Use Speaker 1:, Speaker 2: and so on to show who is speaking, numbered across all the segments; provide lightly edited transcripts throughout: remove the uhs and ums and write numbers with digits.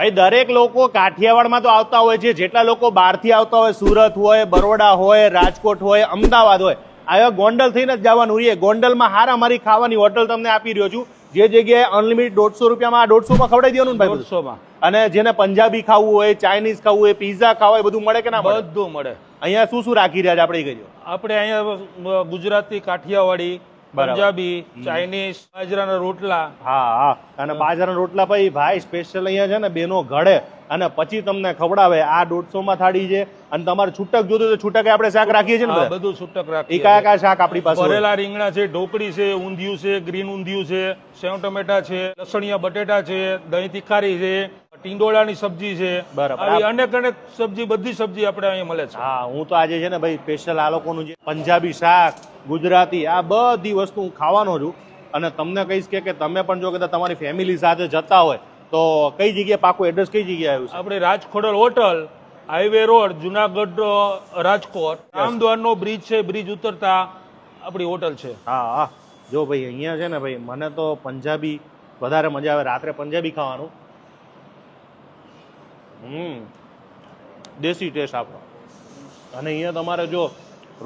Speaker 1: ભાઈ દરેક લોકો કાઠિયાવાડમાં તો આવતા હોય છે, જેટલા લોકો બહારથી આવતા હોય, સુરત હોય, બરોડા હોય, રાજકોટ હોય, અમદાવાદ હોય, આવ્યા ગોંડલ થઈને જ જવાનું રહીએ. ગોંડલમાં હારામારી ખાવાની હોટલ તમને આપી રહ્યો છું, જે જગ્યાએ અનલિમિટેડ 150 રૂપિયામાં 150માં ખવડાવી દેવાનું ને ભાઈ
Speaker 2: 150માં.
Speaker 1: અને જેને પંજાબી ખાવું હોય, ચાઇનીઝ ખાવું હોય, પીઝા ખાવા હોય, બધું મળે કે ના મળે?
Speaker 2: બધું મળે.
Speaker 1: અહીંયા શું શું રાખી રહ્યા છે આપણે કહેજો.
Speaker 2: આપણે અહીંયા ગુજરાતી, કાઠિયાવાડી, પંજાબી, ચાઇનીઝ, બાજરાના રોટલા.
Speaker 1: હા હા, અને બાજરાના રોટલા ભાઈ સ્પેશિયલ અહીંયા છે ને બેનો ઘડે અને પછી તમને ખવડાવે. આ 150માં થાળી છે. અને તમારે છૂટક જોતું તો છૂટક આપણે શાક રાખીએ છીએ ને બધા?
Speaker 2: બધું છૂટક
Speaker 1: એ
Speaker 2: રાખીએ.
Speaker 1: કયા કયા શાક આપણી પાસે હોય?
Speaker 2: ભરેલા રીંગણા છે, ઢોકળી છે, ઊંધિયું છે, ગ્રીન ઊંધિયું છે, સેવ ટમેટા છે, લસણિયા બટેટા છે, દહીં તીખારી છે, ટીંડોળાની સબ્જી છે.
Speaker 1: બરાબર.
Speaker 2: આવી અનેક સબ્જી, બધી સબ્જી આપણે અહીંયા મળે છે.
Speaker 1: હા, હું તો આજે છે ને ભાઈ સ્પેશિયલ આ લોકોનું જે પંજાબી શાક, ગુજરાતી, આ બધી વસ્તુ હું ખાવાનો છું. અને તમને કહીશ કે તમે પણ જો કદાચ તમારી ફેમિલી સાથે જતા હોય તો કઈ જગ્યાએ પાકું એડ્રેસ કઈ જગ્યાએ આવ્યું છે?
Speaker 2: આપણે Rajkhodal hotel, highway road, Junagadh Rajkot, રામદ્વારનો બ્રિજ છે, બ્રિજ ઉતરતા આપણી હોટલ છે.
Speaker 1: હા હા, જો ભાઈ અહીંયા છે ને ભાઈ મને તો પંજાબી વધારે મજા આવે, રાત્રે પંજાબી ખાવાનું. દેશી ટેસ્ટ આપણો. અને અહીંયા તમારે જો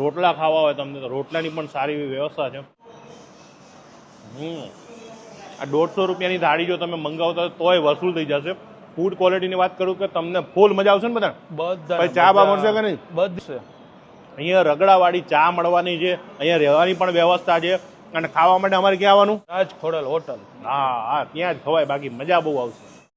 Speaker 1: રોટલા ખાવા હોય તમને તો રોટલાની પણ સારી એવી વ્યવસ્થા છે. આ 150 રૂપિયાની થાળી જો તમે મંગાવતા તોય વસૂલ થઈ જશે. ફૂડ ક્વોલિટીની વાત કરું કે તમને ફૂલ મજા આવશે ને બધા?
Speaker 2: બધા
Speaker 1: ચા બા મળશે કે નહીં?
Speaker 2: બધું છે
Speaker 1: અહીંયા રગડાવાળી ચા મળવાની છે, અહીંયા રહેવાની પણ વ્યવસ્થા છે. અને ખાવા માટે અમારે ક્યાં આવવાનું?
Speaker 2: રાજખોડલ હોટલ.
Speaker 1: હા હા, ત્યાં જ ખવાય, બાકી મજા બહુ આવશે.